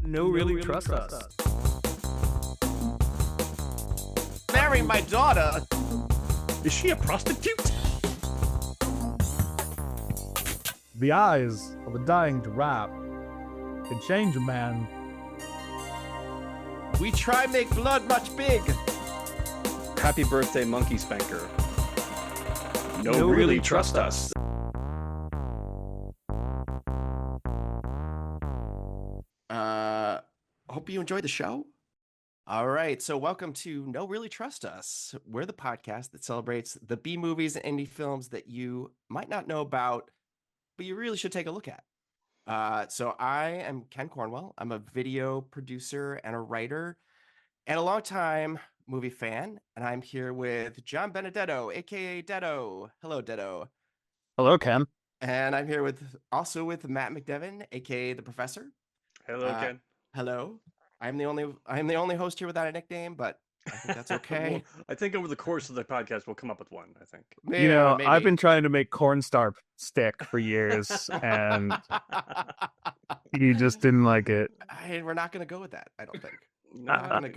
No, really trust us. Marry my daughter. Is she a prostitute? The eyes of a dying giraffe can change a man. We try make blood much big. Happy birthday, monkey spanker. No, really trust us. Hope you enjoyed the show. All right, so welcome to No Really Trust Us. We're the podcast that celebrates the B movies and indie films that you might not know about, but you really should take a look at. So I am Ken Cornwell. I'm a video producer and a writer and a longtime movie fan. And I'm here with John Benedetto, aka Detto. Hello, Detto. Hello, Ken. And I'm here with Matt McDevitt, aka the Professor. Hello, Ken. Hello. I'm the only host here without a nickname, but I think that's okay. Well, I think over the course of the podcast, we'll come up with one, I think. Yeah, maybe. I've been trying to make cornstarch stick for years, and you just didn't like it. We're not going to go with that, I don't think. No, I think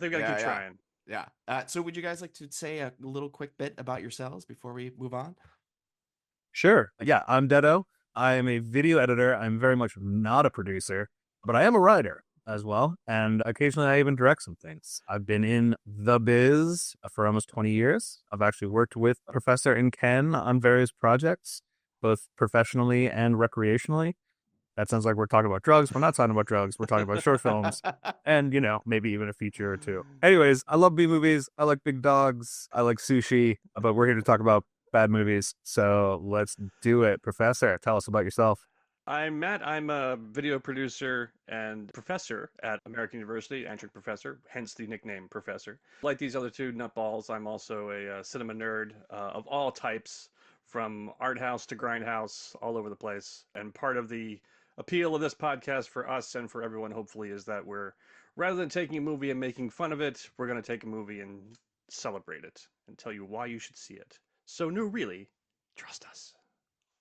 we gotta keep trying. Yeah. So would you guys like to say a little quick bit about yourselves before we move on? Sure. Yeah, I'm Detto. I am a video editor. I'm very much not a producer, but I am a writer as well. And occasionally I even direct some things. I've been in the biz for almost 20 years. I've actually worked with Professor and Ken on various projects, both professionally and recreationally. That sounds like we're talking about drugs. We're not talking about drugs. We're talking about short films and, maybe even a feature or two. Anyways, I love B movies. I like big dogs. I like sushi, but we're here to talk about bad movies. So let's do it. Professor, tell us about yourself. I'm Matt. I'm a video producer and professor at American University, adjunct professor, hence the nickname Professor. Like these other two nutballs, I'm also a cinema nerd of all types, from art house to grindhouse, all over the place. And part of the appeal of this podcast for us and for everyone, hopefully, is that rather than taking a movie and making fun of it, we're going to take a movie and celebrate it and tell you why you should see it. So, no, really, trust us.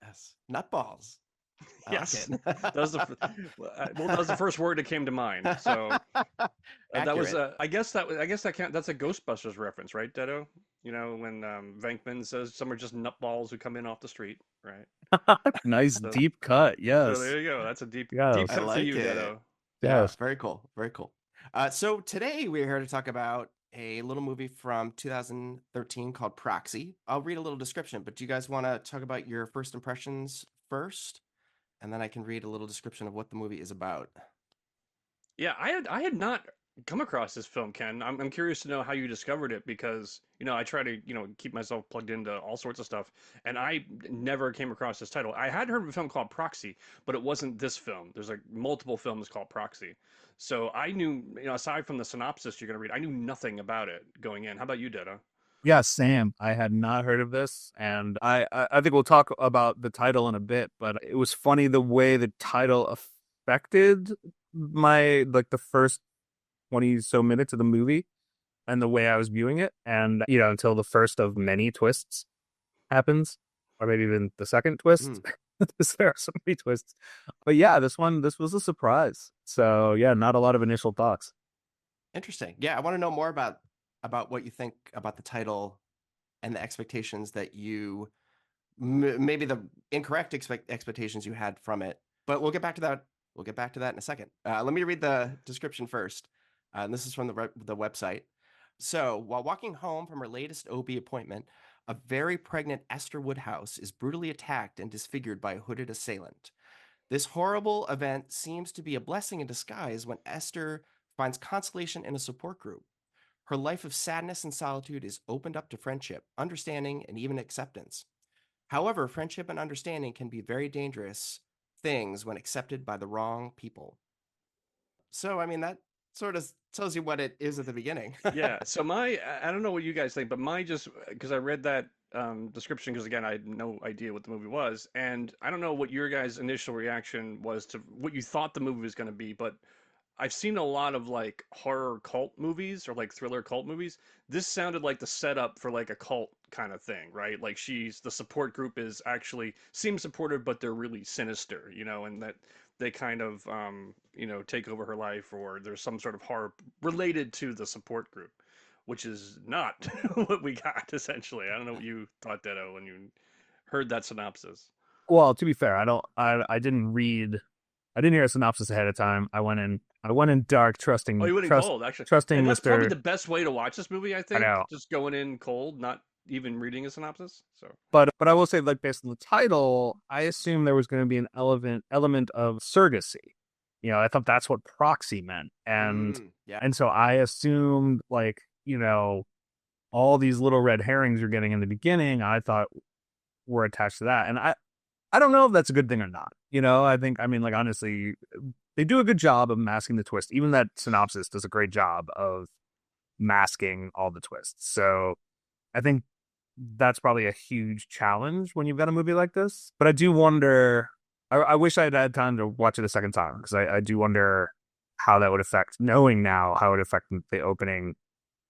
Yes. Nutballs. Yes, Like that was the first word that came to mind. So that was I guess that's a Ghostbusters reference, right, Detto? When Venkman says some are just nutballs who come in off the street, right? Nice deep cut. Yes. So there you go. That's a deep Yes. cut like for you, it. Detto. Yeah, Yes. very cool. Very cool. So today we're here to talk about a little movie from 2013 called Proxy. I'll read a little description, but do you guys want to talk about your first impressions first? And then I can read a little description of what the movie is about. Yeah, I had not come across this film, Ken. I'm curious to know how you discovered it, because I try to keep myself plugged into all sorts of stuff, and I never came across this title. I had heard of a film called Proxy, but it wasn't this film. There's like multiple films called Proxy, so I knew, aside from the synopsis you're gonna read, I knew nothing about it going in. How about you, Detto? Yeah, Sam, I had not heard of this, and I think we'll talk about the title in a bit, but it was funny the way the title affected the first 20 so minutes of the movie and the way I was viewing it, and until the first of many twists happens, or maybe even the second twist. There are so many twists, but yeah, this was a surprise. So yeah, not a lot of initial thoughts. Interesting. Yeah, I want to know more about what you think about the title and the expectations that you maybe the incorrect expectations you had from it. But we'll get back to that. We'll get back to that in a second. Let me read the description first. And this is from the website. So, while walking home from her latest OB appointment, a very pregnant Esther Woodhouse is brutally attacked and disfigured by a hooded assailant. This horrible event seems to be a blessing in disguise when Esther finds consolation in a support group. Her life of sadness and solitude is opened up to friendship, understanding, and even acceptance. However, friendship and understanding can be very dangerous things when accepted by the wrong people. So, I mean, that sort of tells you what it is at the beginning. Yeah. So I don't know what you guys think, but just because I read that description, because again, I had no idea what the movie was, and I don't know what your guys' initial reaction was to what you thought the movie was going to be, but I've seen a lot of like horror cult movies or like thriller cult movies. This sounded like the setup for like a cult kind of thing, right? Like the support group is actually seems supportive, but they're really sinister, and that they kind of take over her life, or there's some sort of horror related to the support group, which is not what we got essentially. I don't know what you thought, Dedo, when you heard that synopsis. Well, to be fair, I didn't read. I didn't hear a synopsis ahead of time. I went in dark, Oh, trusting you went in trust cold, actually, trusting and that's probably Mister. the best way to watch this movie. I I think know, just going in cold, not even reading a synopsis. So but I will say, like, based on the title, I assumed there was going to be an element of surrogacy. I thought that's what proxy meant, and Yeah. and so I assumed, like, all these little red herrings you're getting in the beginning, I thought were attached to that, and I don't know if that's a good thing or not. I mean, like, honestly, they do a good job of masking the twist. Even that synopsis does a great job of masking all the twists. So I think that's probably a huge challenge when you've got a movie like this. But I do wonder. I wish I had time to watch it a second time, because I do wonder how that would affect, knowing now how it would affect the opening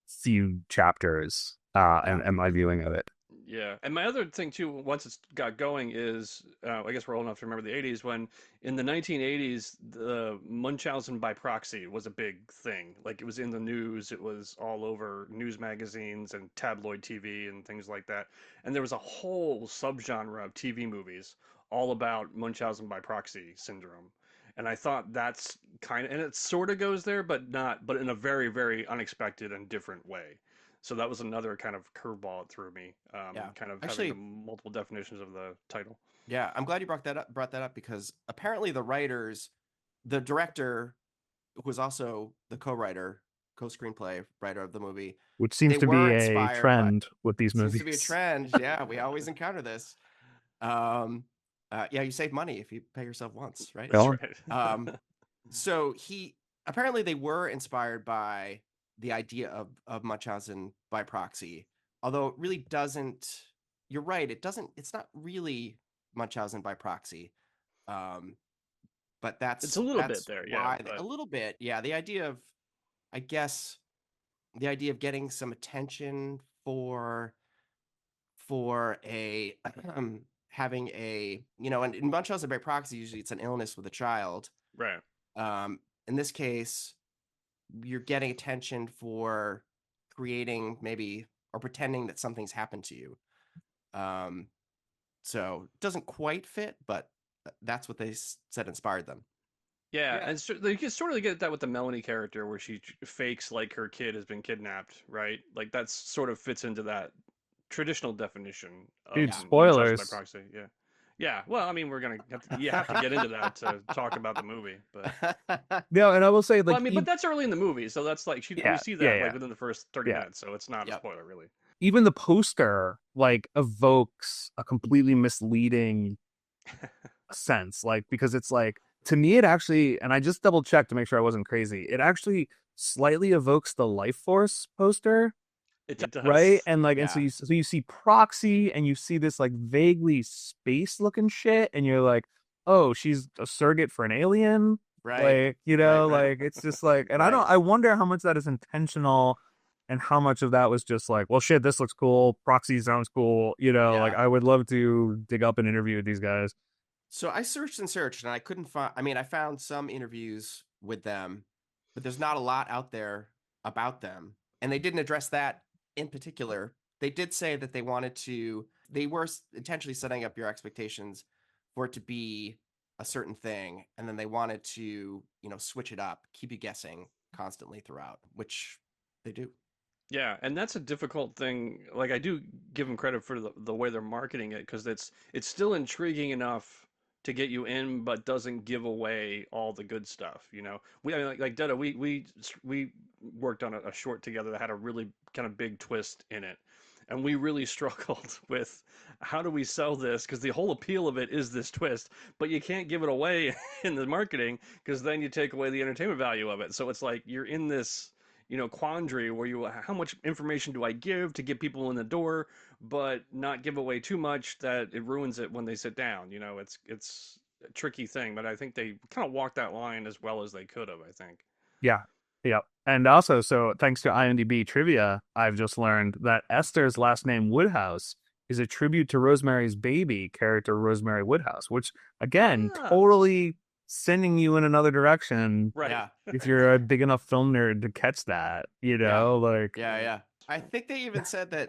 few chapters, Yeah. and my viewing of it. yeah, and my other thing too, once it's got going, is I guess we're old enough to remember the '80s when in the 1980s the Munchausen by proxy was a big thing. Like it was in the news, it was all over news magazines and tabloid TV and things like that. And there was a whole subgenre of TV movies all about Munchausen by proxy syndrome. And I thought that's kind of, and it sort of goes there, but not, but in a very, very unexpected and different way. So that was another kind of curveball it threw me, Yeah. kind of having the Actually, multiple definitions of the title. yeah, I'm glad you brought that up because apparently the director, who was also the co-writer, co-screenplay writer of the movie, Which seems they to were be a inspired by trend with these seems to be a movies. trend. Yeah, we always encounter this. Um, yeah, you save money if you pay yourself once, right? That's Well, right. Um, so apparently they were inspired by the idea of Munchausen by proxy, although it really doesn't. You're right. It doesn't. It's not really Munchausen by proxy. Um, but It's a little bit that's there, yeah, why a but little bit. Yeah, the idea of, I guess, the idea of getting some attention for a having a and in Munchausen by proxy usually it's an illness with a child. right. In this case, you're getting attention for creating maybe or pretending that something's happened to you. Um, so it doesn't quite fit, but that's what they said inspired them. Yeah, Yeah, and so you can sort of get that with the Melanie character, where she fakes like her kid has been kidnapped, right? Like that sort of fits into that traditional definition of dude, yeah, Munchausen by spoilers. proxy. Yeah, yeah. Well, I mean, you have to get into that to talk about the movie, but No, and I will say, well, I like, mean, but that's early in the movie, so that's like we yeah, see yeah, that like yeah, within the first 30 yeah. minutes, so it's not a yep, spoiler really. Even the poster, like, evokes a completely misleading sense, like, because it's like, to me, it actually, and I just double checked to make sure I wasn't crazy. It actually slightly evokes the Life Force poster, It yep, right? does. And so yeah, you see Proxy, and you see this, like, vaguely space looking shit, and you're like, oh, she's a surrogate for an alien. right, Like, right, like, it's just like, and right. I wonder how much that is intentional, and how much of that was just like, well, shit, this looks cool. Proxy sounds cool. Like, Yeah. I would love to dig up an interview with these guys. So I searched and searched, and I couldn't find. I mean, I found some interviews with them, but there's not a lot out there about them, and they didn't address that in particular. They did say that they were intentionally setting up your expectations for it to be a certain thing, and then they wanted to, switch it up, keep you guessing constantly throughout, which they do. Yeah, and that's a difficult thing. Like I do give them credit for the way they're marketing it because it's still intriguing enough to get you in, but doesn't give away all the good stuff. I mean, like Detta, we worked on a short together that had a really kind of big twist in it, and we really struggled with how do we sell this because the whole appeal of it is this twist, but you can't give it away in the marketing because then you take away the entertainment value of it. So it's like you're in this quandary where how much information do I give to get people in the door, but not give away too much that it ruins it when they sit down. It's a tricky thing, but I think they kind of walked that line as well as they could have. I think. Yeah. Yep. And also, so thanks to IMDb trivia, I've just learned that Esther's last name Woodhouse is a tribute to Rosemary's Baby character Rosemary Woodhouse, which again, Ah, totally sending you in another direction right. Yeah. if you're a big enough film nerd to catch that, Yeah. like Yeah, yeah. I think they even said that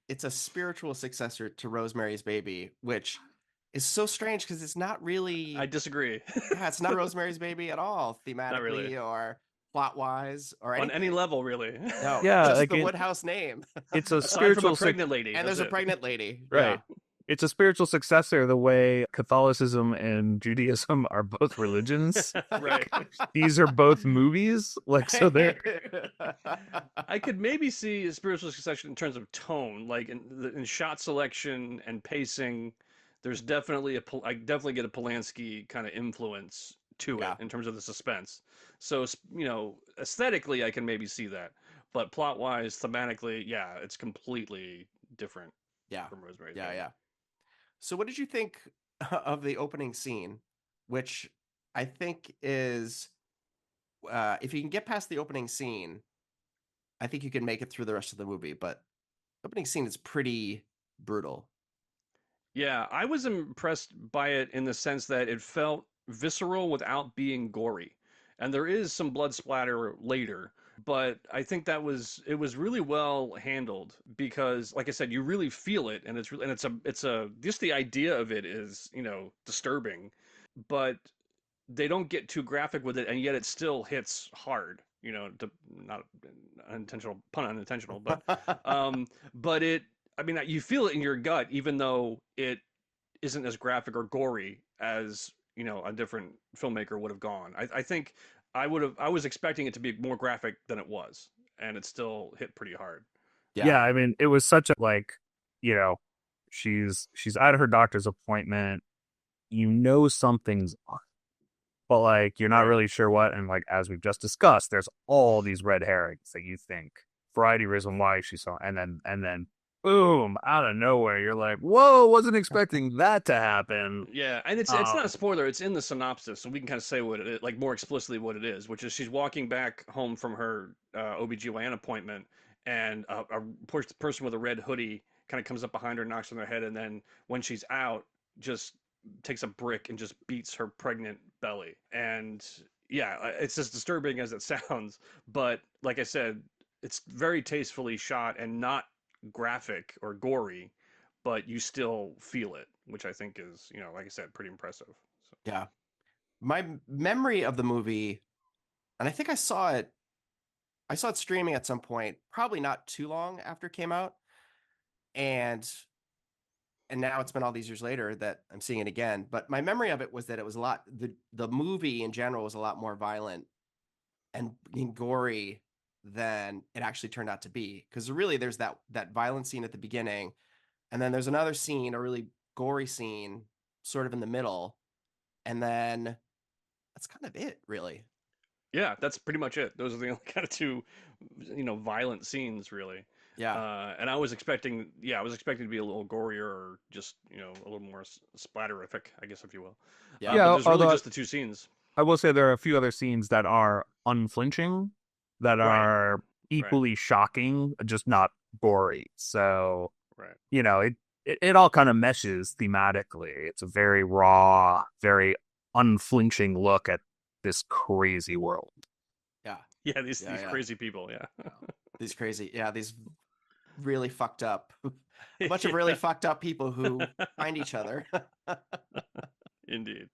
it's a spiritual successor to Rosemary's Baby, which is so strange because it's not I really, disagree. yeah, it's not Rosemary's Baby at all, Not really. thematically or plot wise or On any anything. level, really. No, yeah, just like the Woodhouse name. it's a Aside from a spiritual pregnant lady. And That's there's a it. pregnant lady. right. Yeah. It's a spiritual successor the way Catholicism and Judaism are both religions. Right. These are both movies. Like so they're I could maybe see a spiritual succession in terms of tone, like in shot selection and pacing. There's definitely I definitely get a Polanski kind of influence to it Yeah. in terms of the suspense. So aesthetically, I can maybe see that, but plot wise, thematically, yeah, it's completely different Yeah. from Rosemary's Yeah. Baby. Yeah. So what did you think of the opening scene, which I think is, if you can get past the opening scene, I think you can make it through the rest of the movie. But the opening scene is pretty brutal. Yeah, I was impressed by it in the sense that it felt visceral without being gory. And there is some blood splatter later, but I think it was really well handled because like I said, you really feel it and it's a just the idea of it is, disturbing, but they don't get too graphic with it and yet it still hits hard, not unintentional pun unintentional, but I mean, you feel it in your gut, even though it isn't as graphic or gory as a different filmmaker would have gone. I think I was expecting it to be more graphic than it was, and it still hit pretty hard. Yeah. yeah, I mean, it was such a like, you know, she's at her doctor's appointment. You know something's off, but like you're not Right. really sure what. And like as we've just discussed, there's all these red herrings that you think variety reason why she saw, and then boom, out of nowhere, you're like, whoa, wasn't expecting that to happen. Yeah, and it's not a spoiler. It's in the synopsis, so we can kind of say what it is, like more explicitly what it is, which is she's walking back home from her OBGYN appointment, and person with a red hoodie kind of comes up behind her, knocks on her head, and then when she's out, just takes a brick and just beats her pregnant belly. And yeah, it's as disturbing as it sounds, but like I said, it's very tastefully shot and not graphic or gory, but you still feel it, which I think is, like I said, pretty impressive. So. Yeah. My memory of the movie, and I saw it streaming at some point, probably not too long after it came out. And now it's been all these years later that I'm seeing it again. But my memory of it was that it was the movie in general was a lot more violent and gory than it actually turned out to be. Because really there's that violent scene at the beginning, and then there's another scene, a really gory scene, sort of in the middle, and then that's kind of it, really. Yeah, that's pretty much it. Those are the only kind of two, violent scenes, really. Yeah. And I was expecting to be a little gorier or just, a little more splatterific, I guess, if you will. Yeah. But Yeah, there's really although just the two scenes. I will say there are a few other scenes that are unflinching, that Right, are right, equally shocking, just not gory. So, right. it all kind of meshes thematically. It's a very raw, very unflinching look at this crazy world. Yeah. Yeah, these Yeah. crazy people, yeah. These crazy, yeah, these really fucked up, a bunch of really fucked up people who find each other. Indeed.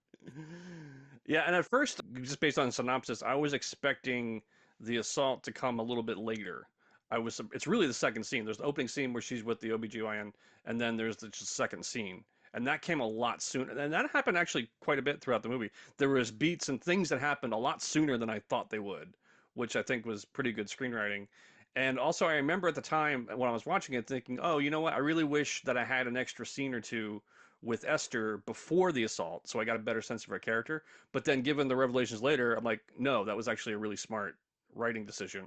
Yeah, and at first, just based on synopsis, I was expecting the assault to come a little bit later. It's really the second scene. There's the opening scene where she's with the OBGYN, and then there's the just second scene. And that came a lot sooner. And that happened actually quite a bit throughout the movie. There was beats and things that happened a lot sooner than I thought they would, which I think was pretty good screenwriting. And also, I remember at the time when I was watching it thinking, oh, you know what? I really wish that I had an extra scene or two with Esther before the assault, so I got a better sense of her character. But then, given the revelations later, I'm like, no, that was actually a really smart writing decision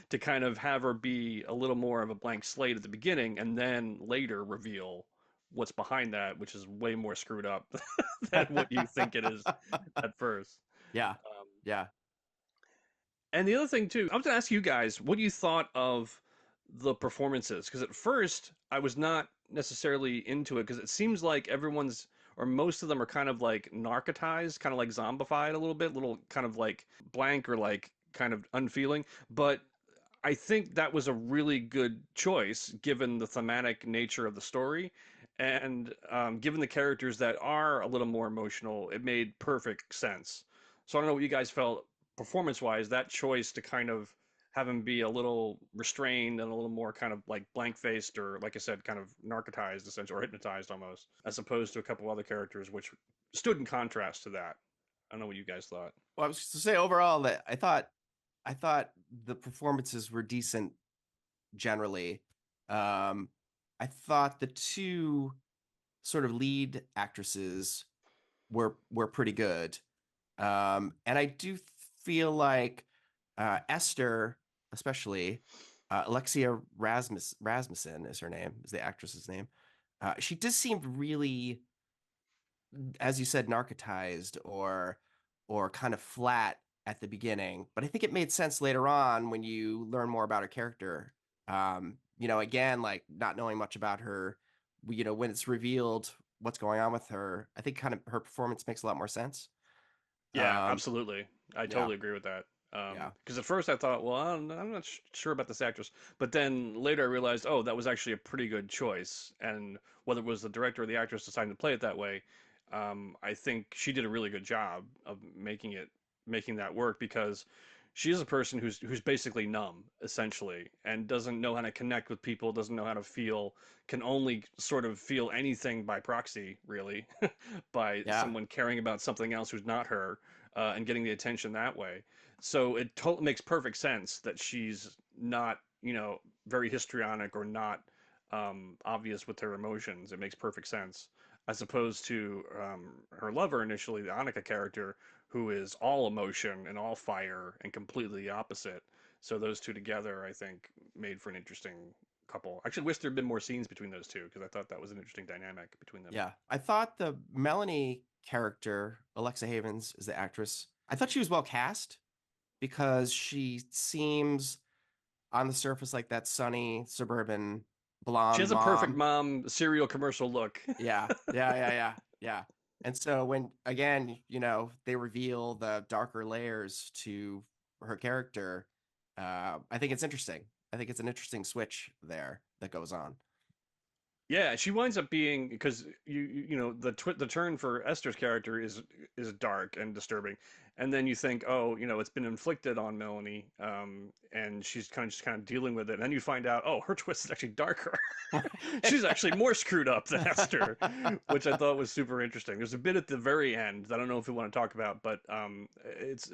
to kind of have her be a little more of a blank slate at the beginning, and then later reveal what's behind that, which is way more screwed up than what you think it is at first. Yeah. Um, Yeah. And the other thing too, I was gonna ask you guys what you thought of the performances, because at first I was not necessarily into it because it seems like everyone's or most of them are kind of like narcotized, kind of like zombified a little bit, little kind of like blank or like kind of unfeeling. But I think that was a really good choice given the thematic nature of the story. And given the characters that are a little more emotional, it made perfect sense. So I don't know what you guys felt performance wise, that choice to kind of have him be a little restrained and a little more kind of like blank faced or, like I said, kind of narcotized, essentially, or hypnotized almost, as opposed to a couple other characters, which stood in contrast to that. I don't know what you guys thought. Well, I was just to say overall that I thought the performances were decent generally. I thought the two sort of lead actresses were pretty good. And I do feel like Esther, especially Alexia Rasmussen is her name, is the actress's name. She just seemed really, as you said, narcotized or kind of flat at the beginning. But I think it made sense later on when you learn more about her character. Again, like not knowing much about her, when it's revealed what's going on with her, I think kind of her performance makes a lot more sense. Yeah, Um, absolutely. I yeah, totally agree with that. yeah, Because at first I thought, well, I'm not sure about this actress, but then later I realized, oh, that was actually a pretty good choice. And whether it was the director or the actress deciding to play it that way, I think she did a really good job of making that work because she is a person who's basically numb essentially and doesn't know how to connect with people, doesn't know how to feel, can only sort of feel anything by proxy, really, by yeah, someone caring about something else who's not her, and getting the attention that way. So it totally makes perfect sense that she's not, very histrionic or not obvious with her emotions. It makes perfect sense, as opposed to her lover initially, the Annika character, who is all emotion and all fire and completely the opposite. So those two together, I think, made for an interesting couple. I actually wish there had been more scenes between those two because I thought that was an interesting dynamic between them. yeah. I thought the Melanie character, Alexa Havens, is the actress. I thought she was well cast because she seems on the surface like that sunny suburban She blonde has a perfect mom. mom serial commercial look. Yeah, yeah. And so when again, they reveal the darker layers to her character, I think it's interesting. I think it's an interesting switch there that goes on. Yeah, she winds up being because the turn for Esther's character is dark and disturbing, and then you think, oh, it's been inflicted on Melanie, and she's kind of dealing with it, and then you find out, oh, her twist is actually darker. She's actually more screwed up than Esther, which I thought was super interesting. There's a bit at the very end that I don't know if we want to talk about, but it's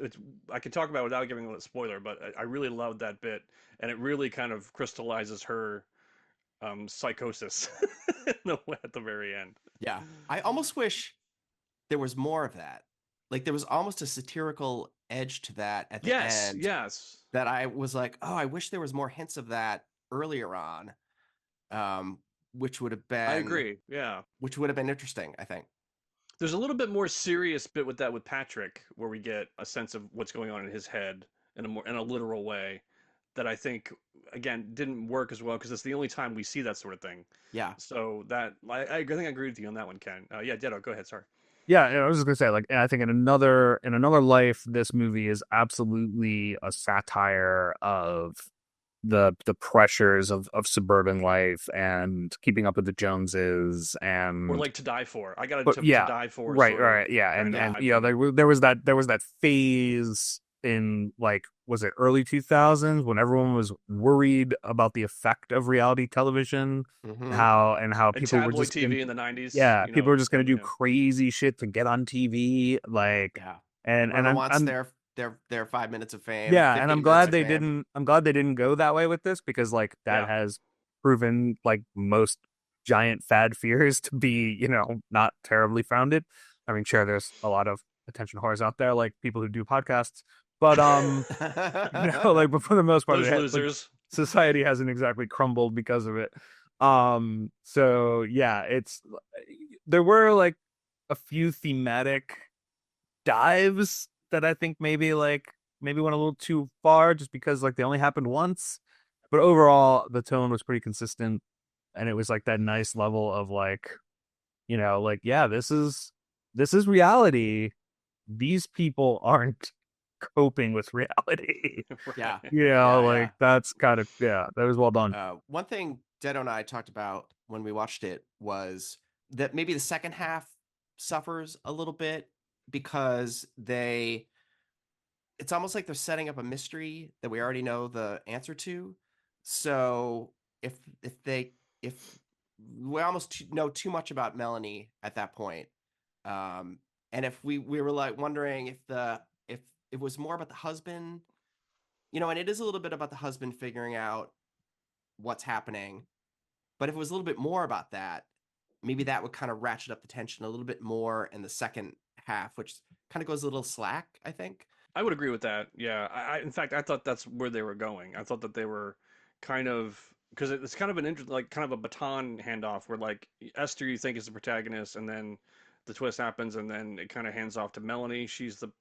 I could talk about without giving a spoiler, but I really loved that bit, and it really kind of crystallizes her psychosis at the very end. Yeah. I almost wish there was more of that. Like there was almost a satirical edge to that at the Yes, end yes, that I was like, oh, I wish there was more hints of that earlier on. Um, which would have I been agree. Yeah, interesting, I think. there's a little bit more serious bit with that with Patrick, where we get a sense of what's going on in his head in a literal way that I think again didn't work as well because it's the only time we see that sort of thing. Yeah. So that I think I agree with you on that one, Ken. Yeah, Ditto. Go ahead. Sorry. Yeah, I was just gonna say, like, I think in another life, this movie is absolutely a satire of the pressures of suburban life and keeping up with the Joneses, Or and like To Die For. I got but to yeah, Die For right, sort of right, yeah, and vibe you know from it. there was that phase in, like, was it early 2000s when everyone was worried about the effect of reality television, Mm-hmm. how And people were tabloid just TV in the '90s. yeah, people were just gonna do Yeah. crazy shit to get on TV, like, Yeah. and Everyone I'm wants I'm their 5 minutes of fame, yeah, and 15 minutes of fame. I'm glad they didn't go that way with this, because, like, that Yeah. has proven, like, most giant fad fears to be, not terribly founded. I mean, sure, there's a lot of attention whores out there, like people who do podcasts, but like, but for the most part, Those like, losers. society hasn't exactly crumbled because of it. So yeah, there were, like, a few thematic dives that I think maybe, like, maybe went a little too far just because like they only happened once. But overall, the tone was pretty consistent, and it was like that nice level of like, like yeah, this is reality. These people aren't coping with reality. Yeah. Right. Yeah. Like that's kind of that was well done. One thing Dedo and I talked about when we watched it was that maybe the second half suffers a little bit because it's almost like they're setting up a mystery that we already know the answer to. So if if we almost know too much about Melanie at that point, and if we were like wondering if it was more about the husband, and it is a little bit about the husband figuring out what's happening, but if it was a little bit more about that, maybe that would kind of ratchet up the tension a little bit more in the second half, which kind of goes a little slack, I think. I would agree with that. Yeah. In fact, I thought that's where they were going. I thought that they were kind of because it's kind of an like kind of a baton handoff where like Esther you think is the protagonist, and then the twist happens, and then it kind of hands off to Melanie. She's the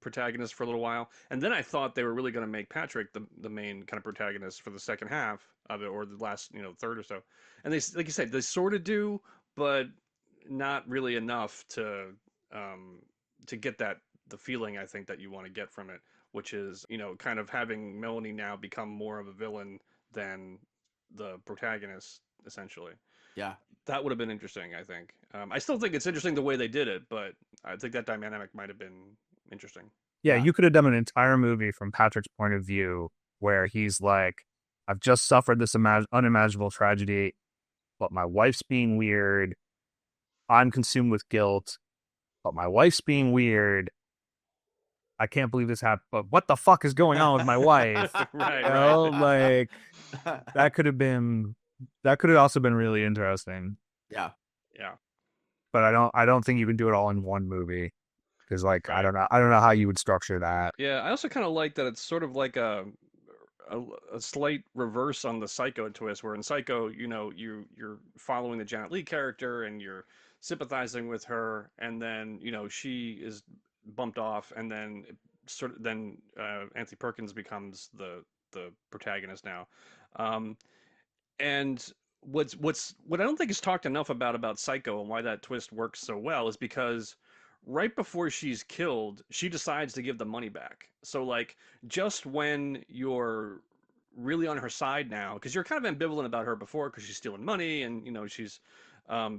protagonist for a little while, and then I thought they were really going to make Patrick the main kind of protagonist for the second half of it, or the last third or so. And they, like you said, they sort of do, but not really enough to get the feeling I think that you want to get from it, which is kind of having Melanie now become more of a villain than the protagonist essentially. Yeah. That would have been interesting, I think. I still think it's interesting the way they did it, but I think that dynamic might have been interesting. Yeah, Yeah. you could have done an entire movie from Patrick's point of view where he's like, I've just suffered this unimaginable tragedy, but my wife's being weird. I'm consumed with guilt, but my wife's being weird. I can't believe this happened, but what the fuck is going on with my wife? Right. Like that could have also been really interesting. Yeah. Yeah. But I don't think you can do it all in one movie. Because like Right. I don't know how you would structure that. Yeah, I also kind of like that it's sort of like a slight reverse on the Psycho twist, where in Psycho, you're following the Janet Leigh character and you're sympathizing with her, and then she is bumped off, and then Anthony Perkins becomes the protagonist now, um, and what I don't think is talked enough about Psycho and why that twist works so well is because right before she's killed, she decides to give the money back. So like just when you're really on her side now, because you're kind of ambivalent about her before because she's stealing money and she's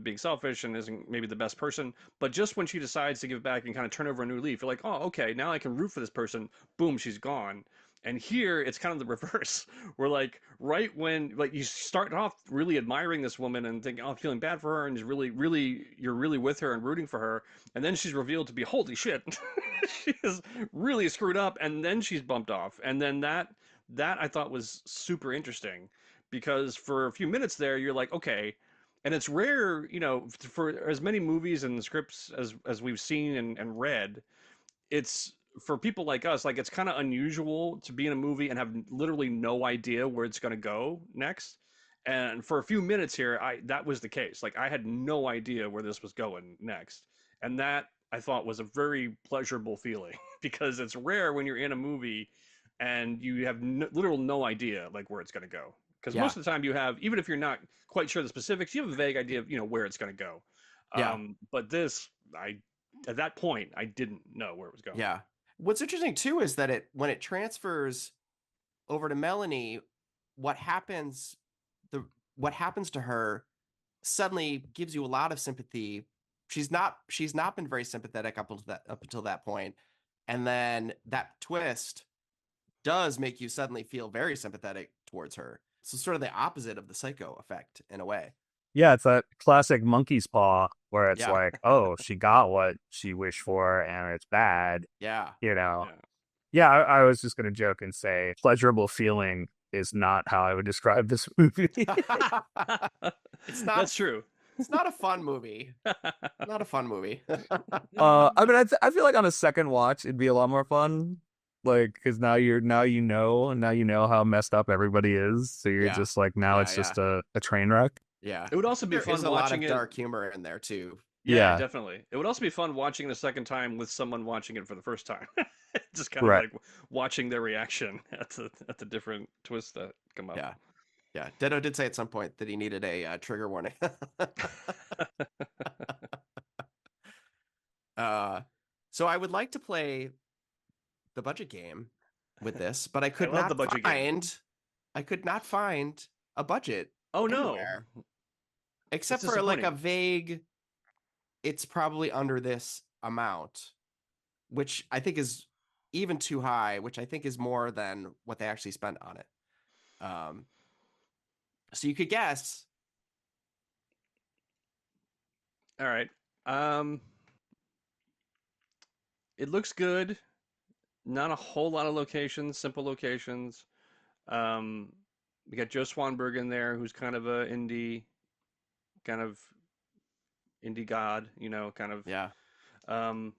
being selfish and isn't maybe the best person. But just when she decides to give back and kind of turn over a new leaf, you're like, oh, okay, now I can root for this person. Boom, she's gone. And here it's kind of the reverse. Where like right when like you start off really admiring this woman and thinking, oh, I'm feeling bad for her, and you're really with her and rooting for her, and then she's revealed to be holy shit, she is really screwed up, and then she's bumped off, and then that I thought was super interesting because for a few minutes there you're like, okay, and it's rare, for as many movies and scripts as we've seen and read, it's for people like us, like it's kind of unusual to be in a movie and have literally no idea where it's going to go next. And for a few minutes here, that was the case. Like I had no idea where this was going next, and that I thought was a very pleasurable feeling because it's rare when you're in a movie and you have literal no idea like where it's going to go. Because Yeah. most of the time you have, even if you're not quite sure the specifics, you have a vague idea of where it's going to go. Yeah. But this, at that point, I didn't know where it was going. Yeah. What's interesting too is that when it transfers over to Melanie, what happens to her suddenly gives you a lot of sympathy. She's not been very sympathetic up until that point, and then that twist does make you suddenly feel very sympathetic towards her. So sort of the opposite of the Psycho effect in a way. Yeah, it's that classic monkey's paw where it's Yeah. like, oh, she got what she wished for and it's bad. Yeah. Yeah, I was just gonna joke and say pleasurable feeling is not how I would describe this movie. It's not. That's true. It's not a fun movie. Not a fun movie. I mean, I feel like on a second watch it'd be a lot more fun, like because now you know how messed up everybody is, so you're Yeah. just like now Yeah, it's just a train wreck. Yeah. It would also be There fun is a lot of watching it. dark humor in there too. Yeah, Yeah, definitely. It would also be fun watching it a second time with someone watching it for the first time. Just kind of right. like watching their reaction at the different twists that come up. Yeah. Yeah. Dedo did say at some point that he needed a trigger warning. uh, so I would like to play the budget game with this, but I love the budget game. I could not find a budget Oh no, anywhere that's except for like a disappointing. vague, it's probably under this amount, which I think is even too high, which I think is more than what they actually spent on it. Um, so you could guess. All right. Um, it looks good. Not a whole lot of locations, simple locations. Um, we got Joe Swanberg in there, who's kind of indie god, kind of. Yeah. Um,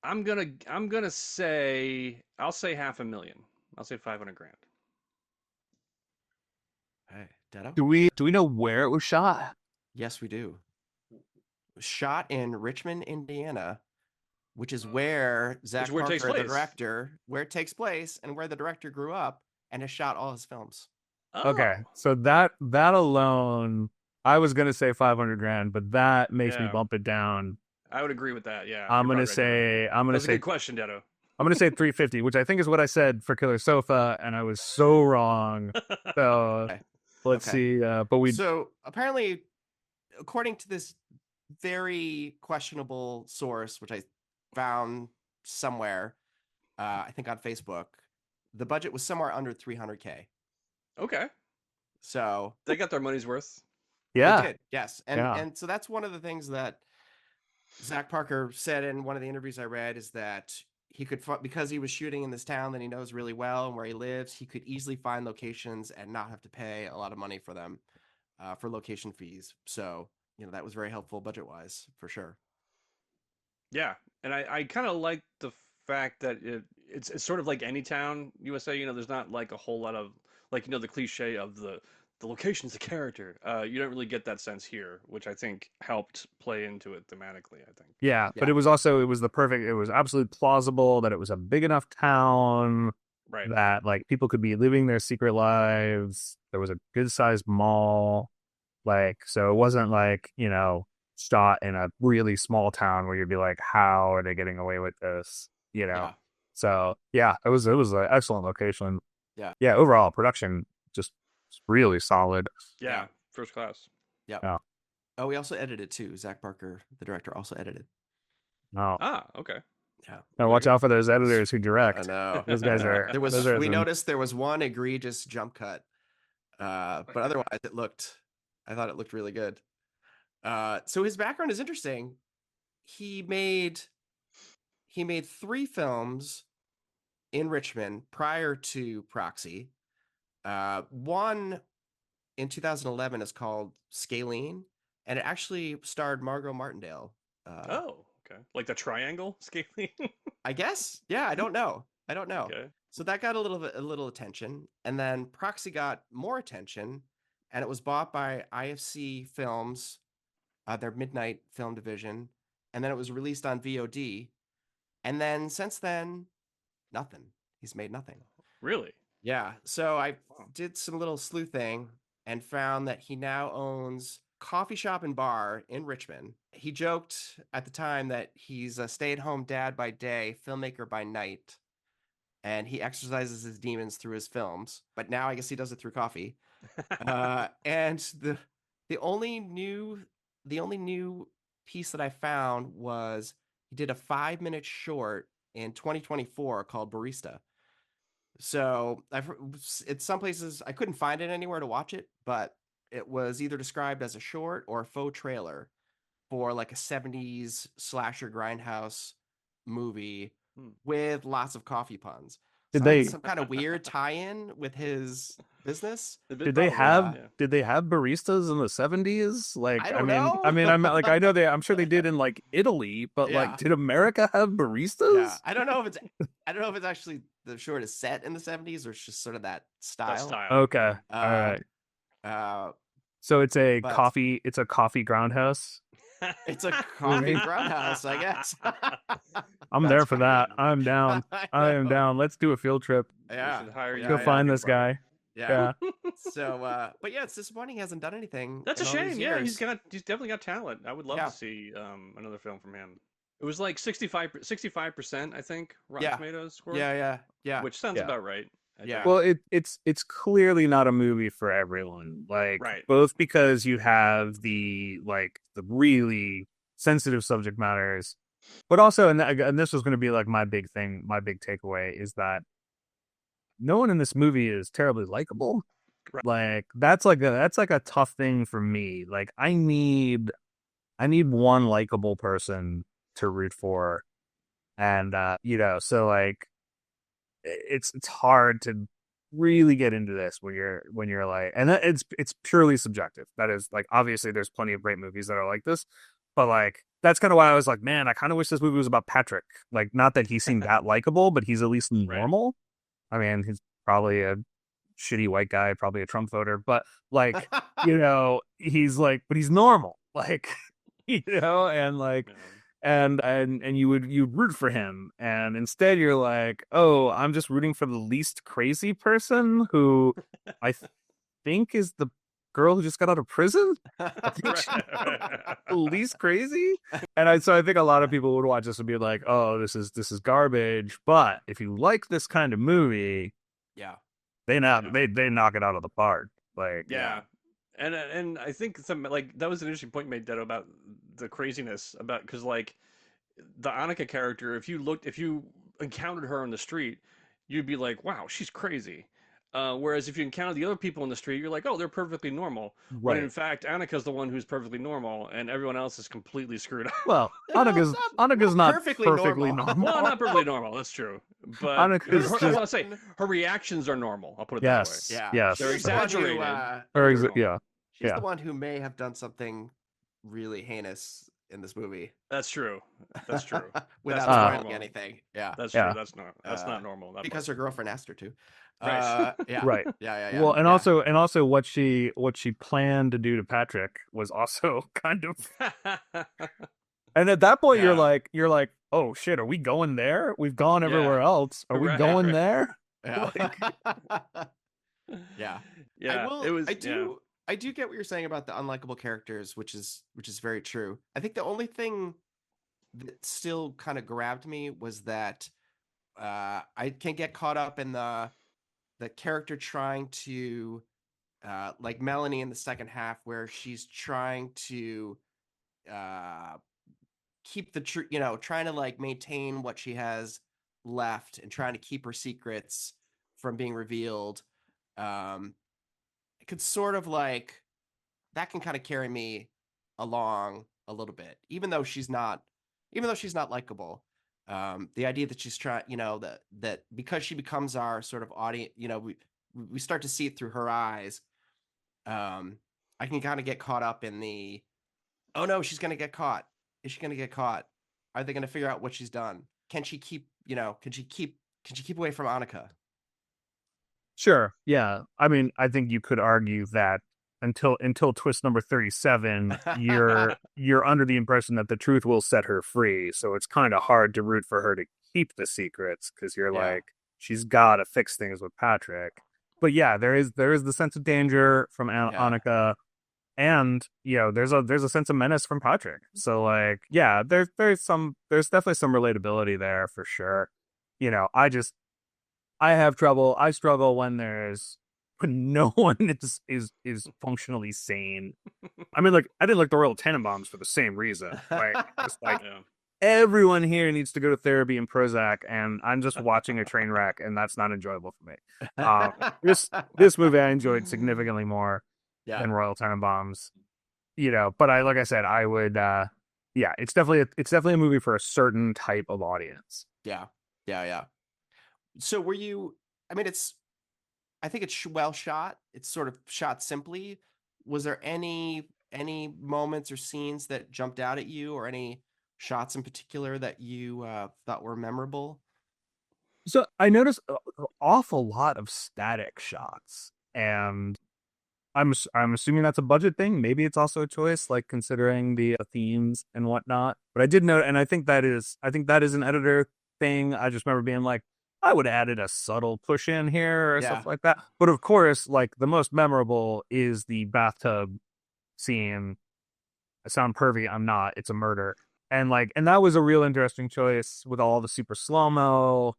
I'm gonna say I'll say 500,000. I'll say 500 grand. Hey, Dedo? Do we know where it was shot? Yes, we do. Shot in Richmond, Indiana, which is where Which is Zach where it takes Parker, the place. director, where it takes place and where the director grew up and has shot all his films. Okay, Oh, so that alone, I was gonna say 500 grand, but that makes me yeah. bump it down. I would agree with that. Yeah, I'm you're gonna probably right, Dedo. say I'm That gonna was a say good question, Dedo. I'm gonna say 350, which I think is what I said for Killer Sofa, and I was so wrong. So Okay. let's Okay. see. But we So apparently, according to this very questionable source, which I found somewhere, I think on Facebook, the budget was somewhere under 300K. Okay, So they got their money's worth. they yeah did, yes, yeah and so that's one of the things that Zach Parker said in one of the interviews I read is that he could because he was shooting in this town that he knows really well and where he lives, he could easily find locations and not have to pay a lot of money for them, for location fees. So that was very helpful budget wise for sure. Yeah, and I kind of like the fact that it's sort of like any town USA. There's not like a whole lot of like the cliche of the location's the character. You don't really get that sense here, which I think helped play into it thematically. I think. yeah. But Yeah, it was the perfect. It was absolutely plausible that it was a big enough town Right. that like people could be living their secret lives. There was a good sized mall, like so it wasn't like shot in a really small town where you'd be like, how are they getting away with this? yeah, So yeah, it was an excellent location. yeah, Yeah, overall production just really solid. Yeah. yeah, First class. yeah. Yeah. Oh, we also edited too. Zach Parker, the director, also edited. No, Ah, okay. Yeah. now watch out for those editors who I direct. know. Those I guys know. are There those was are we some, noticed there was one egregious jump cut. But otherwise I thought it looked really good. So his background is interesting. He made 3 films in Richmond prior to Proxy. One in 2011 is called Scalene, and it actually starred Margot Martindale. Oh, okay. Like the triangle scaling. I guess. Yeah, I don't know. Okay. So that got a little attention, and then Proxy got more attention, and it was bought by IFC Films, their midnight film division, and then it was released on VOD, and then since then, nothing. He's made nothing. Really? Yeah. So I Wow. did some little sleuthing and found that he now owns coffee shop and bar in Richmond. He joked at the time that he's a stay-at-home dad by day, filmmaker by night, and he exercises his demons through his films. But now I guess he does it through coffee. And the only new piece that I found was he did a 5-minute short in 2024 called Barista. So it's some places I couldn't find it anywhere to watch it, but it was either described as a short or a faux trailer for like a 70s slasher grindhouse movie Hmm. with lots of coffee puns. did So I think it's they some kind of weird tie-in with his business. did they Probably, have yeah. did they have baristas in the 70s? Like, I I don't mean, know. I mean, I'm know I'm sure they did in like Italy, but like, Yeah. did America have Yeah. baristas? I don't know if it's actually the short is set in the 70s or it's just sort of that That style. style. Okay, all Uh, right. uh, So it's a but coffee. It's a coffee groundhouse. It's a coffee ground house, I guess. I'm there That's for pretty that. good. I'm down. I I am know. down. Let's do a field trip. We Yeah. should hire Let's you go as a Yeah. find coffee this brother. guy. Yeah. Yeah. So, but yeah, it's disappointing he hasn't done anything That's in a all these shame. Yeah, years. he's definitely got talent. I would love Yeah. to see another film from him. It was like 65%, I think, Rotten Yeah. Tomatoes score, Yeah. which sounds Yeah. about right. I Yeah. think. Well, it's clearly not a movie for everyone. Like Right. both because you have the really sensitive subject matters, but also and this was going to be like my big thing, my big takeaway is that no one in this movie is terribly likable. Right. Like that's like a tough thing for me. Like I need one likable person to root for, and so like it's hard to really get into this when you're like, and it's purely subjective. That is like, obviously there's plenty of great movies that are like this, but like that's kind of why I was like, man, I kind of wish this movie was about Patrick. Like, not that he seemed that likable, but he's at least normal. I mean, he's probably a shitty white guy, probably a Trump voter, but like, he's like, but he's normal, like, and like, Yeah. and you'd root for him, and instead you're like, oh, I'm just rooting for the least crazy person who I think is the girl who just got out of prison. I think she's the least crazy, and so I think a lot of people would watch this and be like, oh, this is garbage. But if you like this kind of movie, Yeah. they knock it out of the park. Like, Yeah. And I think some like that was an interesting point made, Dedo, about the craziness about because like the Annika character, if you encountered her on the street, you'd be like, wow, she's crazy. Whereas if you encounter the other people in the street, you're like, oh, they're perfectly normal. When in right. fact, Annika's the one who's perfectly normal, and everyone else is completely screwed up. Well, Well, Annika's not perfectly perfectly normal. normal. Well, not perfectly normal. That's true. But Annika's I'll say her reactions are normal. I'll put it that way. yes, Yeah. yes. They're She's the one who, exaggerated. Or but they're normal. yeah. She's Yeah. the one who may have done something really heinous in this movie. That's true. That's true. Without not spoiling normal. anything. Yeah. That's Yeah. true. That's not normal. That Because her girlfriend asked her to. Right. Yeah. Right. Yeah. Well, and yeah. also what she planned to do to Patrick was also kind of. part. And at that point, Yeah. you're like, oh shit, are we going there? We've gone everywhere Yeah. else. Are we Right, going right. there? Yeah. Yeah. Yeah. I It was. I do get what you're saying about the unlikable characters, which is very true. I think the only thing that still kind of grabbed me was that I can get caught up in the character trying to like Melanie in the second half, where she's trying to uh keep the truth, trying to like maintain what she has left and trying to keep her secrets from being revealed. It could sort of like that can kind of carry me along a little bit, even though she's not likable. The idea that she's trying, that because she becomes our sort of audience, we start to see it through her eyes. I can kind of get caught up in the, oh no, she's gonna get caught. Is she gonna get caught? Are they gonna figure out what she's done? Can she keep, can she keep away from Annika? Sure. Yeah. I mean, I think you could argue that until twist number 37, you're under the impression that the truth will set her free. So it's kind of hard to root for her to keep the secrets because you're Yeah. like, she's got to fix things with Patrick. But yeah, there is the sense of danger from Annika, and there's a sense of menace from Patrick. So like, yeah, there's definitely some relatability there for sure. I struggle when no one is functionally sane. I mean, like, I didn't like the Royal Tenenbaums for the same reason. Like, just like Yeah. everyone here needs to go to therapy and Prozac, and I'm just watching a train wreck, and that's not enjoyable for me. This movie I enjoyed significantly more than Royal Tenenbaums. But like I said, I would. Yeah, it's definitely a movie for a certain type of audience. Yeah. So were you? I mean, I think it's well shot. It's sort of shot simply. Was there any moments or scenes that jumped out at you, or any shots in particular that you thought were memorable? So I noticed an awful lot of static shots, and I'm assuming that's a budget thing. Maybe it's also a choice, like considering the themes and whatnot. But I did note, and I think that is an editor thing. I just remember being like, I would have added a subtle push in here or stuff Yeah. like that. But of course, like the most memorable is the bathtub scene. I sound pervy. I'm not. It's a murder. And that was a real interesting choice with all the super slow mo.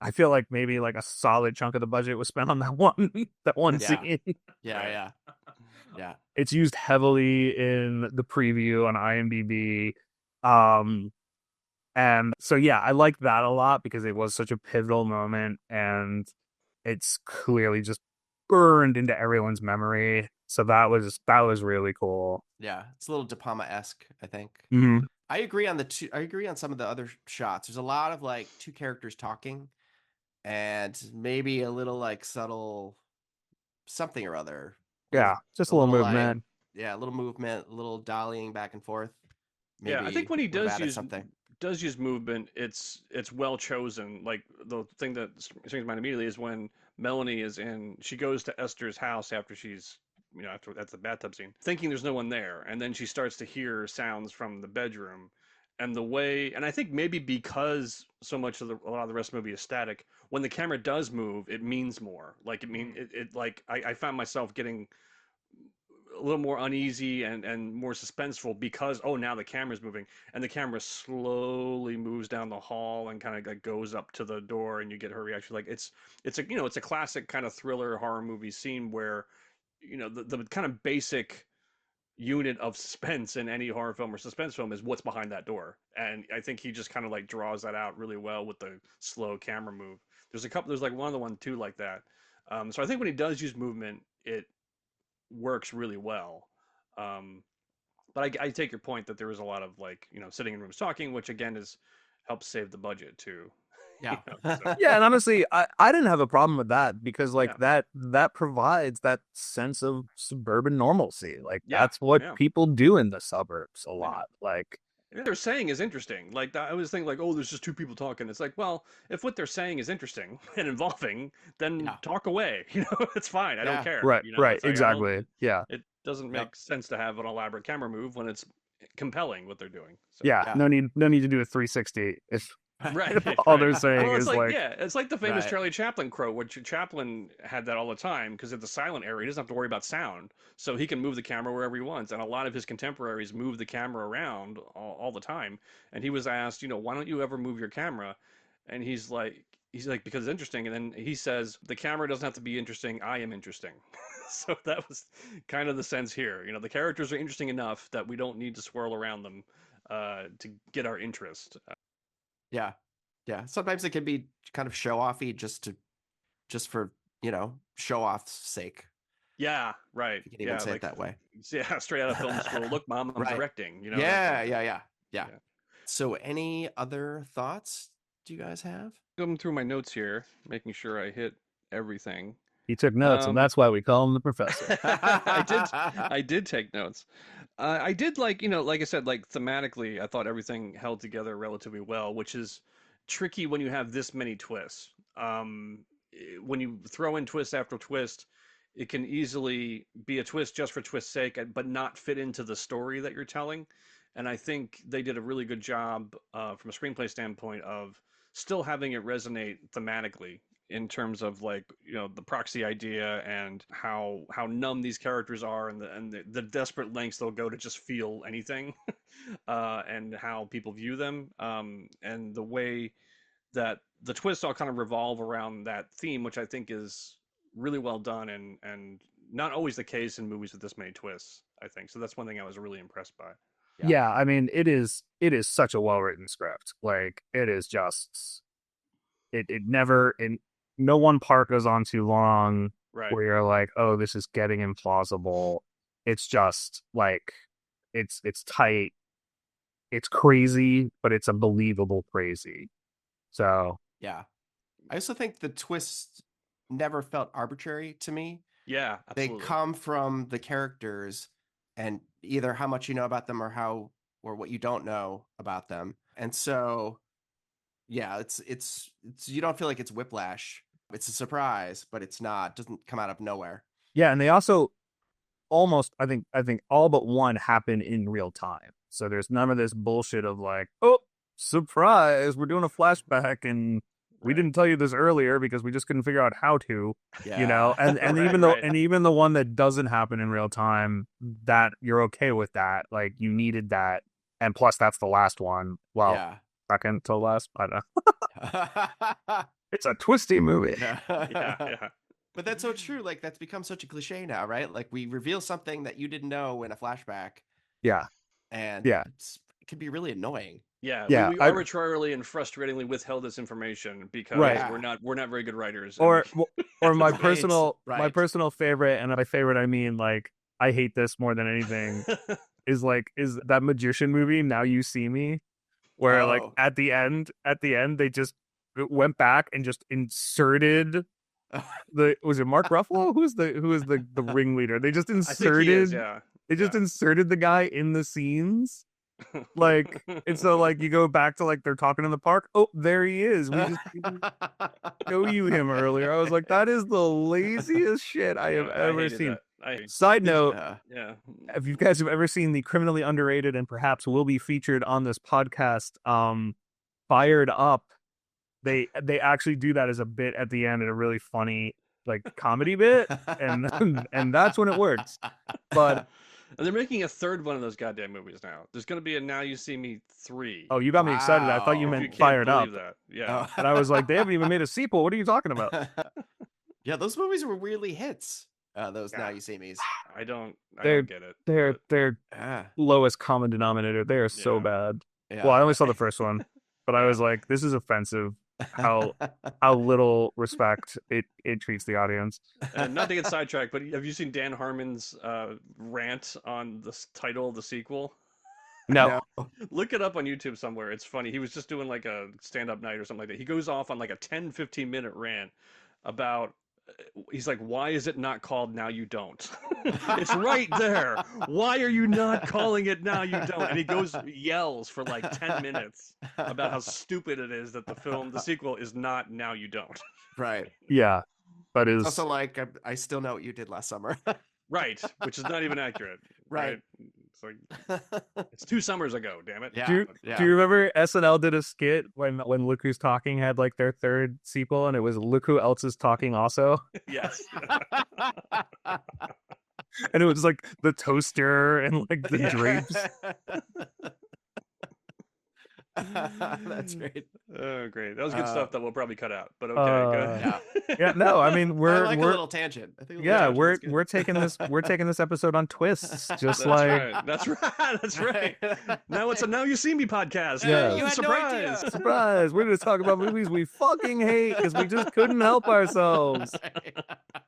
I feel like maybe like a solid chunk of the budget was spent on that one that one Yeah. scene. Yeah. Right. Yeah. Yeah. It's used heavily in the preview on IMDb. Um and so yeah, I like that a lot because it was such a pivotal moment and it's clearly just burned into everyone's memory. So that was really cool. Yeah. It's a little De Palma-esque, I think. Mm-hmm. I agree on I agree on some of the other shots. There's a lot of like two characters talking and maybe a little like subtle something or other. Yeah, just a A little little like, movement. yeah, a little movement, a little dollying back and forth. Yeah, I think Maybe when he would have added something. does use movement, it's well chosen. Like the thing that springs to mind immediately is when Melanie is in, she goes to Esther's house after she's, after that's the bathtub scene, thinking there's no one there, and then she starts to hear sounds from the bedroom, and the way, and I think maybe because so much of a lot of the rest of the movie is static, when the camera does move, it means more. Like it like I found myself getting a little more uneasy and more suspenseful because now the camera's moving and the camera slowly moves down the hall and kind of like goes up to the door and you get her reaction. Like it's a it's a classic kind of thriller horror movie scene where the kind of basic unit of suspense in any horror film or suspense film is what's behind that door, and I think he just kind of like draws that out really well with the slow camera move. There's like one other one too like that. So I think when he does use movement, it works really well. Um, but I take your point that there was a lot of like sitting in rooms talking, which again is helps save the budget too. Yeah. So Yeah, and honestly, I didn't have a problem with that because like yeah, that provides that sense of suburban normalcy. Like yeah, that's what yeah. people do in the suburbs a I know. lot. Like What they're saying is interesting. Like I was thinking, like, oh, there's just two people talking. It's like, well, if what they're saying is interesting and involving, then Yeah. talk away. It's fine. I don't Yeah. care. right, It's like I don't. exactly. Yeah. It doesn't Yep. make sense to have an elaborate camera move when it's compelling what they're doing. So Yeah, Yeah. no need to do a 360 if right, all right. they're saying Well, it's is like like it's like the famous Right. Charlie Chaplin quote, which Chaplin had that all the time because at the silent area, he doesn't have to worry about sound, so he can move the camera wherever he wants. And a lot of his contemporaries move the camera around all the time. And he was asked, why don't you ever move your camera? And he's like, because it's interesting. And then he says, the camera doesn't have to be interesting. I am interesting. So that was kind of the sense here. The characters are interesting enough that we don't need to swirl around them to get our interest. Yeah. Yeah. Sometimes it can be kind of show offy just for, show off's sake. Yeah, right. You can even Yeah, say it like that way. yeah, straight out of film school. Look, mom, I'm Right. directing. Yeah. Yeah. Yeah. Yeah. Yeah. So any other thoughts do you guys have? Going through my notes here, making sure I hit everything. he took notes, and that's why we call him the professor. I did take notes. I did like I said, like thematically, I thought everything held together relatively well, which is tricky when you have this many twists. When you throw in twist after twist, it can easily be a twist just for twist's sake, but not fit into the story that you're telling. And I think they did a really good job from a screenplay standpoint of still having it resonate thematically in terms of like the proxy idea and how numb these characters are and the desperate lengths they'll go to just feel anything and how people view them and the way that the twists all kind of revolve around that theme, which I think is really well done and not always the case in movies with this many twists, I think. So that's one thing I was really impressed by. Yeah, I mean it is such a well written script. Like it is just it never in no one part goes on too long Right. where you're like, oh, this is getting implausible. It's just like it's tight, it's crazy, but it's a believable crazy. So Yeah. I also think the twists never felt arbitrary to me. Yeah, They absolutely. come from the characters and either how much you know about them or what you don't know about them. And so yeah, it's you don't feel like it's whiplash. It's a surprise, but it's not. It doesn't come out of nowhere. yeah, and they also I think all but one happen in real time. So there's none of this bullshit of like, oh, surprise, we're doing a flashback and we Right. didn't tell you this earlier because we just couldn't figure out how to, Yeah. and Right, even though right. and even the one that doesn't happen in real time, that you're okay with that. Like you needed that. And plus that's the last one. Well, Yeah. second to last. I don't know. It's a twisty movie. Yeah, yeah. But that's so true. Like that's become such a cliche now, right? Like we reveal something that you didn't know in a flashback, Yeah. and Yeah. it can be really annoying. Yeah, Yeah. we arbitrarily and frustratingly withheld this information because Right. Yeah. we're not very good writers, and we Or my Right. my Right. personal favorite, and by favorite I mean like I hate this more than anything, is that magician movie Now You See Me, where like Oh. at the end they just went back and just inserted was it Mark Ruffalo, who is the ringleader, I think he is. they just Yeah. inserted the guy in the scenes, like, and so like you go back to like they're talking in the park, oh there he is, we just didn't show you him earlier. I was like, that is the laziest shit I have Yeah, I ever hated seen. that. Side Did you, note, yeah. if you guys have ever seen the criminally underrated and perhaps will be featured on this podcast, Fired Up, they actually do that as a bit at the end in a really funny like comedy bit, and and that's when it works. But And they're making a third one of those goddamn movies now. There's going to be a Now You See Me 3. oh, you got me excited. I thought you If you meant Wow. can't Fired believe Up, that. Yeah. Oh. and I was like, they haven't even made a sequel. What are you talking about? Yeah, those movies were weirdly hits. Those Now Yeah. You See Me's. I don't They're get it. they're Yeah. lowest common denominator. They are so Yeah. bad. Yeah. Well, I only saw the first one, but I Yeah. was like, this is offensive. How little respect it treats the audience. And not to get sidetracked, but have you seen Dan Harmon's rant on the title of the sequel? No. Look it up on YouTube somewhere. It's funny. He was just doing like a stand-up night or something like that. He goes off on like a 10-15 minute rant about he's like, why is it not called Now You Don't? It's right there. Why are you not calling it Now You Don't? And he yells for like 10 minutes about how stupid it is that the sequel is not Now You Don't. Right. Yeah, but It's is also like I still know what you did last summer. Right, which is not even accurate. Right. It's like it's 2 summers ago, damn it. Yeah. do you remember SNL did a skit when Look Who's Talking had like their third sequel, and it was Look Who Else Is Talking also, Yes. and it was like the toaster and like the drapes. That's great. Oh, great. That was good stuff that we'll probably cut out. But okay, go ahead. Yeah, no, I mean I we're like a we're little tangent. I think a little yeah tangent is good. we're taking this episode on twists, just That's like right. That's right. That's right. Now it's a Now You See Me podcast. Yeah. You had no idea. Surprise. surprise, we're gonna talk about movies we fucking hate because we just couldn't help ourselves.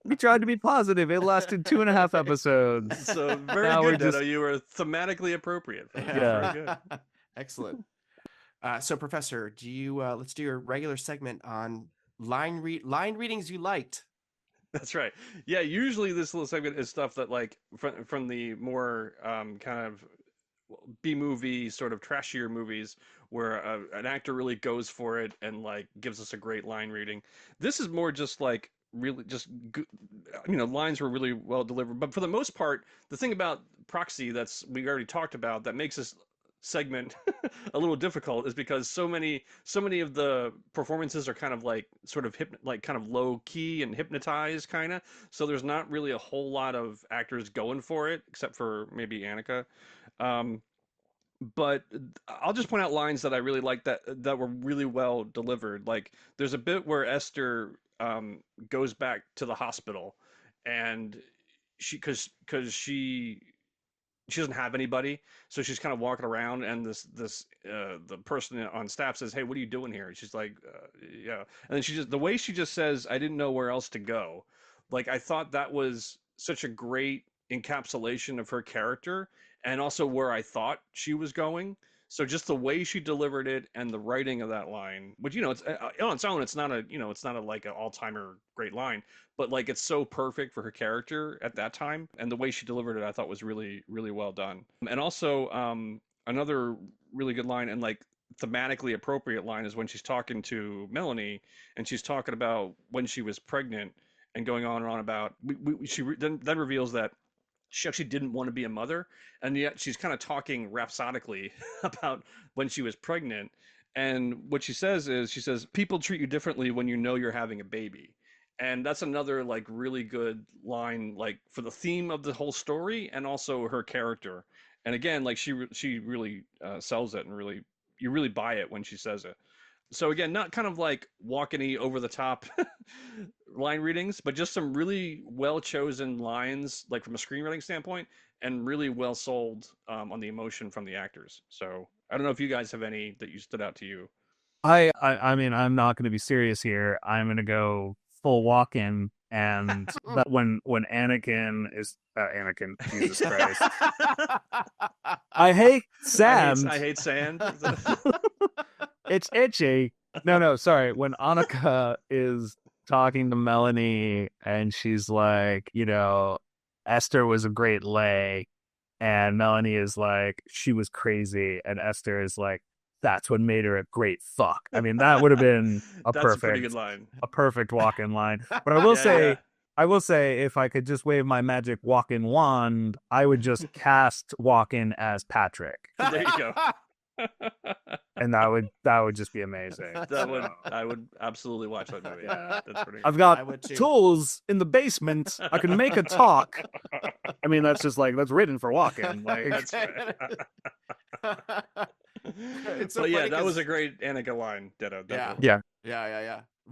We tried to be positive. It lasted 2.5 episodes. So very Now we're good, Dedo. just- You were thematically appropriate. For that. Yeah. Very good. Excellent. So, Professor, do you let's do your regular segment on line readings you liked. That's right. Yeah, usually this little segment is stuff that like from the more kind of B movie sort of trashier movies where an actor really goes for it and like gives us a great line reading. This is more just like really just lines were really well delivered, but for the most part the thing about Proxy that's we already talked about that makes this segment a little difficult is because so many of the performances are kind of like sort of like kind of low key and hypnotized kind of, so there's not really a whole lot of actors going for it except for maybe Annika. But I'll just point out lines that I really like that were really well delivered. Like there's a bit where Esther goes back to the hospital and because she doesn't have anybody, so she's kind of walking around, and the person on staff says, "Hey, what are you doing here?" And she's like, "Yeah," and then the way she just says, "I didn't know where else to go," like I thought that was such a great encapsulation of her character and also where I thought she was going. So just the way she delivered it and the writing of that line, which it's on its own, it's not a like an all-timer great line, but like it's so perfect for her character at that time, and the way she delivered it I thought was really really well done. And also another really good line and like thematically appropriate line is when she's talking to Melanie and she's talking about when she was pregnant and going on and on about she then reveals that she actually didn't want to be a mother, and yet she's kind of talking rhapsodically about when she was pregnant. And what she says is, she says, people treat you differently when you know you're having a baby. And that's another like really good line, like for the theme of the whole story and also her character. And again, like she really sells it, and really you really buy it when she says it. So again, not kind of like walking over the top line readings, but just some really well chosen lines, like from a screenwriting standpoint, and really well sold on the emotion from the actors. So I don't know if you guys have any that you stood out to you. I mean, I'm not going to be serious here. I'm going to go full walk-in, and that when Anakin is Anakin, Jesus Christ, I hate sand. I hate sand. It's itchy. No, sorry. When Annika is talking to Melanie, and she's like, Esther was a great lay, and Melanie is like, she was crazy, and Esther is like, that's what made her a great fuck. I mean, that would have been a pretty good line. A perfect walk-in line. But I will say, if I could just wave my magic walk-in wand, I would just cast walk-in as Patrick. There you go. And that would just be amazing. I would absolutely watch that movie. Yeah. That's pretty good. I've got tools in the basement. I can make a talk. I mean, that's written for walk-in. Like, that's right. So but yeah, that was a great Annika line, Ditto. Yeah.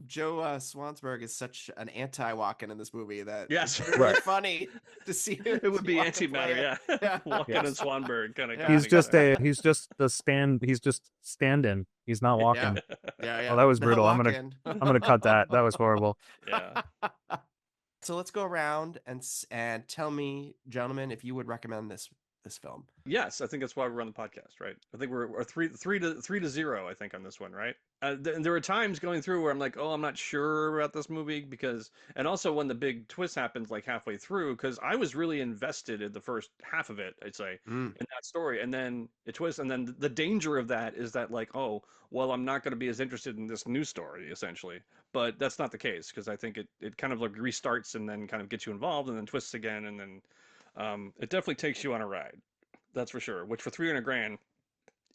Joe Swansburg is such an anti-walk-in in this movie that yes, it's really funny to see. It would be antimatter, yeah. Walken and Swanberg kind of. He's just stand-in. He's not walking. Yeah. Oh, that was brutal. I'm gonna cut that. That was horrible. Yeah. So let's go around and tell me, gentlemen, if you would recommend this film. Yes, I think that's why we're on the podcast, right? I think we're 3-0, I think, on this one, right? There are times going through where I'm like, oh, I'm not sure about this movie because, and also when the big twist happens like halfway through, because I was really invested in the first half of it, I'd say, in that story, and then it twists, and then the danger of that is that like, oh, well, I'm not going to be as interested in this new story, essentially. But that's not the case, because I think it kind of like restarts and then kind of gets you involved and then twists again, and then it definitely takes you on a ride. That's for sure. Which for $300,000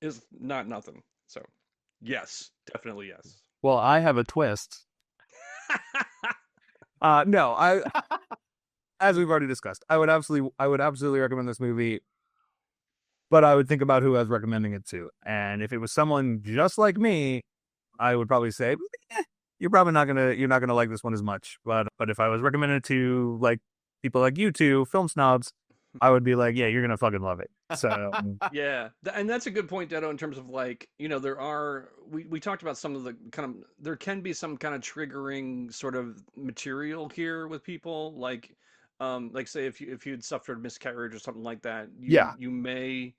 is not nothing. So, yes, definitely yes. Well, I have a twist. No, as we've already discussed, I would absolutely recommend this movie. But I would think about who I was recommending it to, and if it was someone just like me, I would probably say, you're not gonna like this one as much. But if I was recommending it to like people like you two, film snobs, I would be like, yeah, you're gonna fucking love it. So yeah, and that's a good point, Dedo, in terms of like, there are we talked about some of the kind of, there can be some kind of triggering sort of material here with people, like say if you'd suffered miscarriage or something like that, you may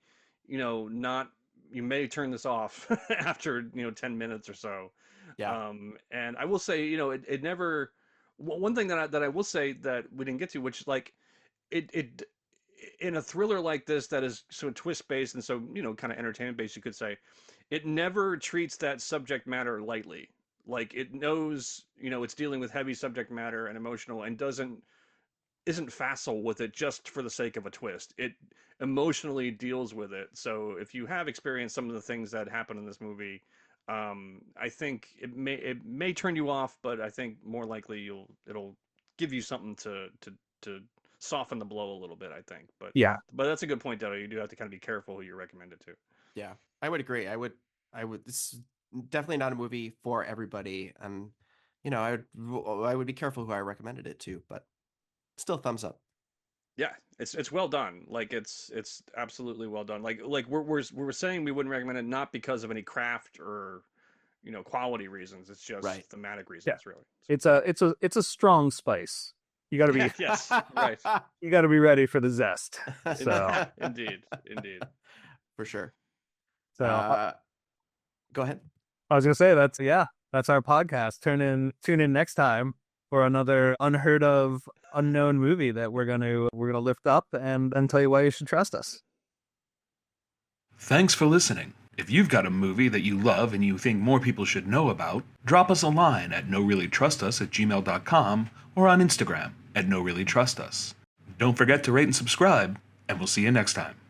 you may turn this off after 10 minutes or so. And I will say, it never, one thing that I will say that we didn't get to, which like it in a thriller like this that is so twist based and so kind of entertainment based, you could say, it never treats that subject matter lightly. Like it knows it's dealing with heavy subject matter and emotional, and isn't facile with it just for the sake of a twist. It emotionally deals with it. So if you have experienced some of the things that happen in this movie, I think it may turn you off, but I think more likely it'll give you something to soften the blow a little bit, I think. But that's a good point, Dado. You do have to kind of be careful who you recommend it to. Yeah, I would agree. I would. This is definitely not a movie for everybody, and I would be careful who I recommended it to, but still thumbs up. Yeah, it's well done. Like it's absolutely well done. Like we're saying we wouldn't recommend it not because of any craft or quality reasons. It's just thematic reasons, really. So, it's a strong spice. You got to be yes, right. You got to be ready for the zest. So indeed, for sure. So go ahead. I was gonna say that's our podcast. Tune in next time for another unheard of, unknown movie that we're gonna lift up and tell you why you should trust us. Thanks for listening. If you've got a movie that you love and you think more people should know about, drop us a line at noreallytrustus@gmail.com or on Instagram @noreallytrustus. Don't forget to rate and subscribe, and we'll see you next time.